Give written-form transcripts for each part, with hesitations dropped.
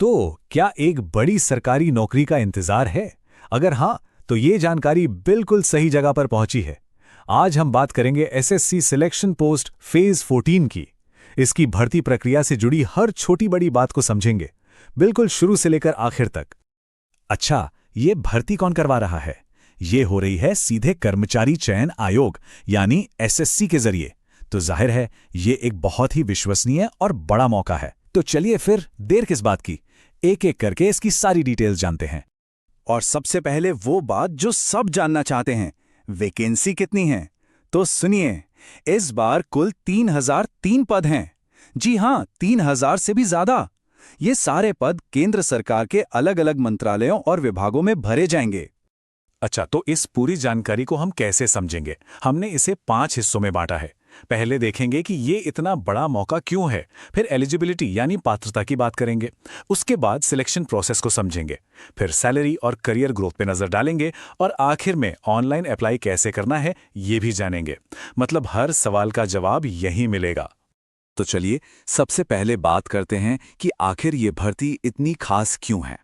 तो क्या एक बड़ी सरकारी नौकरी का इंतजार है? अगर हाँ, तो ये जानकारी बिल्कुल सही जगह पर पहुंची है। आज हम बात करेंगे एसएससी सिलेक्शन पोस्ट फेज 14 की। इसकी भर्ती प्रक्रिया से जुड़ी हर छोटी बड़ी बात को समझेंगे, बिल्कुल शुरू से लेकर आखिर तक। अच्छा, ये भर्ती कौन करवा रहा है? ये हो रही है सीधे कर्मचारी चयन आयोग यानी एसएससी के जरिए। तो जाहिर है ये एक बहुत ही विश्वसनीय और बड़ा मौका है। तो चलिए फिर देर किस बात की, एक एक करके इसकी सारी डिटेल्स जानते हैं। और सबसे पहले वो बात जो सब जानना चाहते हैं, वैकेंसी कितनी है? तो सुनिए, इस बार कुल 3003 पद हैं। जी हाँ, 3000 से भी ज्यादा। ये सारे पद केंद्र सरकार के अलग अलग मंत्रालयों और विभागों में भरे जाएंगे। अच्छा, तो इस पूरी जानकारी को हम कैसे समझेंगे? हमने इसे 5 हिस्सों में बांटा है। पहले देखेंगे कि ये इतना बड़ा मौका क्यों है, फिर एलिजिबिलिटी यानी पात्रता की बात करेंगे, उसके बाद सिलेक्शन प्रोसेस को समझेंगे, फिर सैलरी और करियर ग्रोथ पे नजर डालेंगे और आखिर में ऑनलाइन अप्लाई कैसे करना है ये भी जानेंगे। मतलब हर सवाल का जवाब यहीं मिलेगा। तो चलिए सबसे पहले बात करते हैं कि आखिर ये भर्ती इतनी खास क्यों है।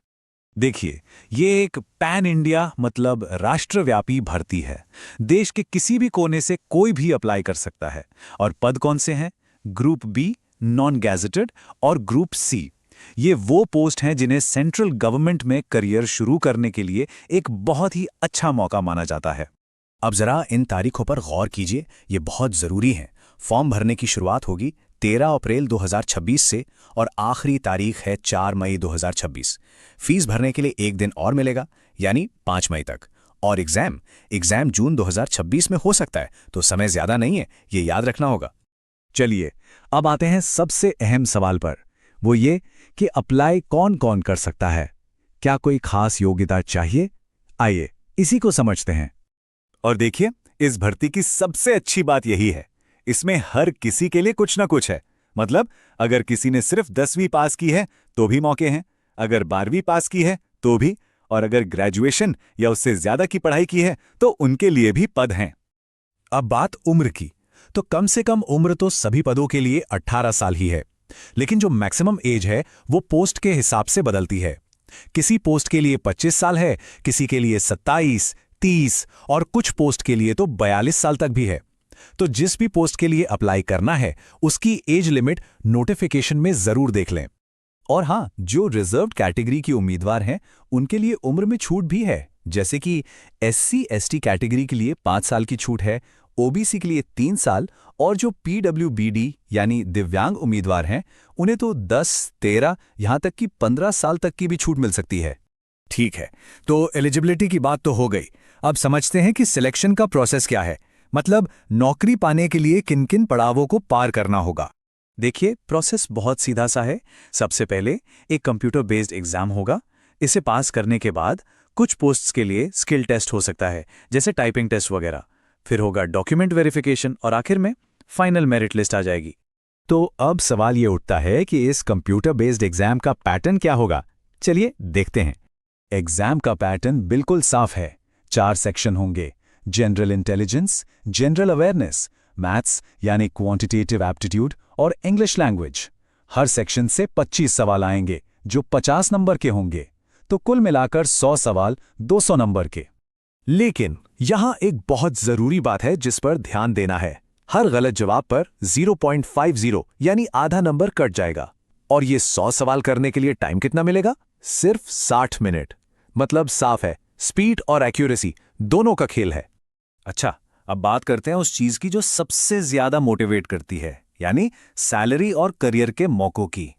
देखिए, ये एक पैन इंडिया मतलब राष्ट्रव्यापी भर्ती है। देश के किसी भी कोने से कोई भी अप्लाई कर सकता है। और पद कौन से हैं? ग्रुप बी, नॉन गैजेटेड, और ग्रुप सी। ये वो पोस्ट हैं जिन्हें सेंट्रल गवर्नमेंट में करियर शुरू करने के लिए एक बहुत ही अच्छा मौका माना जाता है। अब जरा इन तारीखों पर गौर कीजिए, ये बहुत ज़रूरी हैं। फॉर्म भरने की शुरुआत होगी 13 अप्रैल 2026 से और आखिरी तारीख है 4 मई 2026। फीस भरने के लिए एक दिन और मिलेगा, यानी 5 मई तक। और एग्जाम जून 2026 में हो सकता है, तो समय ज़्यादा नहीं है, ये याद रखना होगा। चलिए, अब आते हैं सबसे अहम सवाल पर। वो ये कि अप्लाई कौन कौन कर सकता है? क्या कोई खास योग्यता चाहिए? आइए इसी को समझते हैं। और देखिए, इस भर्ती की सबसे अच्छी बात यही है, इसमें हर किसी के लिए कुछ ना कुछ है। मतलब अगर किसी ने सिर्फ 10वीं पास की है तो भी मौके हैं, अगर 12वीं पास की है तो भी, और अगर ग्रेजुएशन या उससे ज्यादा की पढ़ाई की है तो उनके लिए भी पद हैं। अब बात उम्र की, तो कम से कम उम्र तो सभी पदों के लिए 18 साल ही है। लेकिन जो मैक्सिमम एज है वो पोस्ट के हिसाब से बदलती है। किसी पोस्ट के लिए 25 साल है, किसी के लिए 27, 30 और कुछ पोस्ट के लिए तो 42 साल तक भी है। तो जिस भी पोस्ट के लिए अप्लाई करना है उसकी एज लिमिट नोटिफिकेशन में जरूर देख लें। और हां, जो रिजर्व्ड कैटेगरी के उम्मीदवार हैं उनके लिए उम्र में छूट भी है। जैसे कि SC ST कैटेगरी के लिए 5 साल की छूट है, OBC के लिए 3 साल, और जो PWBD यानी दिव्यांग उम्मीदवार हैं उन्हें तो 10, 13 यहां तक कि 15 साल तक की भी छूट मिल सकती है। ठीक है, तो एलिजिबिलिटी की बात तो हो गई। अब समझते हैं कि सिलेक्शन का प्रोसेस क्या है। मतलब नौकरी पाने के लिए किन किन पड़ावों को पार करना होगा। देखिए, प्रोसेस बहुत सीधा सा है। सबसे पहले एक कंप्यूटर बेस्ड एग्जाम होगा। इसे पास करने के बाद कुछ पोस्ट्स के लिए स्किल टेस्ट हो सकता है, जैसे टाइपिंग टेस्ट वगैरह। फिर होगा डॉक्यूमेंट वेरिफिकेशन और आखिर में फाइनल मेरिट लिस्ट आ जाएगी। तो अब सवाल ये उठता है कि इस कंप्यूटर बेस्ड एग्जाम का पैटर्न क्या होगा। चलिए देखते हैं। एग्जाम का पैटर्न बिल्कुल साफ है। 4 सेक्शन होंगे: general intelligence, general awareness, maths यानी क्वांटिटेटिव एप्टीट्यूड और इंग्लिश लैंग्वेज। हर सेक्शन से 25 सवाल आएंगे जो 50 नंबर के होंगे। तो कुल मिलाकर 100 सवाल 200 नंबर के। लेकिन यहां एक बहुत जरूरी बात है जिस पर ध्यान देना है। हर गलत जवाब पर 0.50 यानी आधा नंबर कट जाएगा। और ये 100 सवाल करने के लिए टाइम कितना मिलेगा? सिर्फ 60 मिनट। मतलब साफ है, स्पीड और एक्यूरेसी दोनों का खेल है। अच्छा, अब बात करते हैं उस चीज की जो सबसे ज्यादा मोटिवेट करती है, यानी सैलरी और करियर के मौकों की।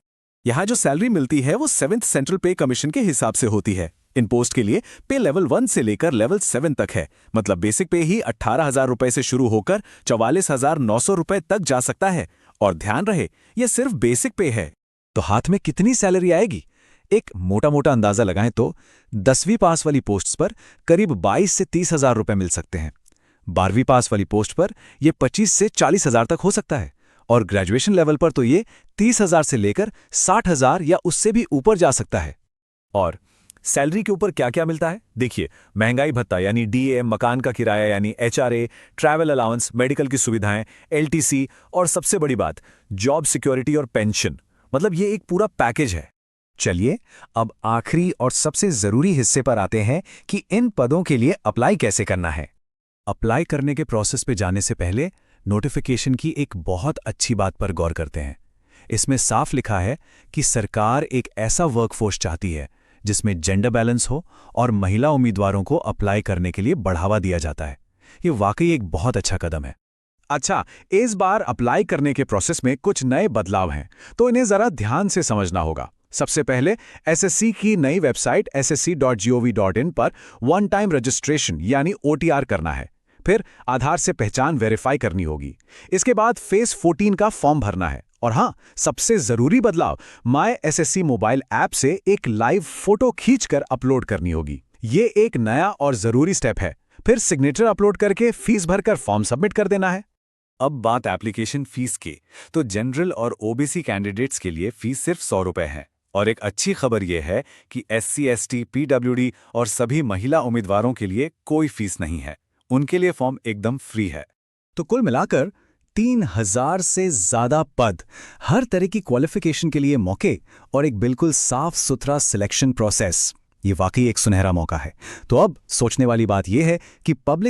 यहां जो सैलरी मिलती है वो 7th सेंट्रल पे कमीशन के हिसाब से होती है। इन पोस्ट के लिए पे लेवल 1 से लेकर लेवल 7 तक है। मतलब बेसिक पे ही 18,000 रुपए से शुरू होकर 44,900 रुपए तक जा सकता है। और ध्यान रहे, यह सिर्फ बेसिक पे है। तो हाथ में कितनी सैलरी आएगी? एक मोटा मोटा अंदाजा लगाएं तो 10वीं पास वाली पोस्ट्स पर करीब 22 से 30,000 रुपए मिल सकते हैं। 12वीं पास वाली पोस्ट पर यह 25 से 40,000 तक हो सकता है। और ग्रेजुएशन लेवल पर तो ये 30,000 से लेकर 60,000 या उससे भी ऊपर जा सकता है। और सैलरी के ऊपर क्या क्या मिलता है? देखिए, महंगाई भत्ता यानी DA, मकान का किराया यानी HRA, ट्रैवल अलाउंस, मेडिकल की सुविधाएं, LTC, और सबसे बड़ी बात जॉब सिक्योरिटी और पेंशन। मतलब ये एक पूरा पैकेज है। चलिए अब आखिरी और सबसे जरूरी हिस्से पर आते हैं कि इन पदों के लिए अप्लाई कैसे करना है। अप्लाई करने के प्रोसेस पे जाने से पहले नोटिफिकेशन की एक बहुत अच्छी बात पर गौर करते हैं। इसमें साफ लिखा है कि सरकार एक ऐसा वर्कफोर्स चाहती है जिसमें जेंडर बैलेंस हो और महिला उम्मीदवारों को अप्लाई करने के लिए बढ़ावा दिया जाता है। ये वाकई एक बहुत अच्छा कदम है। अच्छा, इस बार अप्लाई करने के प्रोसेस में कुछ नए बदलाव हैं, तो इन्हें जरा ध्यान से समझना होगा। सबसे पहले एसएससी की नई वेबसाइट ssc.gov.in पर वन टाइम रजिस्ट्रेशन यानी OTR करना है। फिर आधार से पहचान वेरीफाई करनी होगी। इसके बाद फेस 14 का फॉर्म भरना है। और हाँ, सबसे जरूरी बदलाव, माय एसएससी मोबाइल ऐप से एक लाइव फोटो खींचकर अपलोड करनी होगी। ये एक नया और जरूरी स्टेप है। फिर सिग्नेचर अपलोड करके फीस भरकर फॉर्म सबमिट कर देना है। अब बात एप्लीकेशन फीस की, तो जनरल और ओबीसी कैंडिडेट्स के लिए फीस सिर्फ 100 रुपए है। और एक अच्छी खबर यह है कि SC, ST, PWD और सभी महिला उम्मीदवारों के लिए कोई फीस नहीं है। उनके लिए फॉर्म एकदम फ्री है। तो कुल मिलाकर 3000 से ज्यादा पद, हर तरह की क्वालिफिकेशन के लिए मौके और एक बिल्कुल साफ सुथरा सिलेक्शन प्रोसेस। ये वाकई एक सुनहरा मौका है। तो अब सोचने वाली बात यह है कि पब्लिक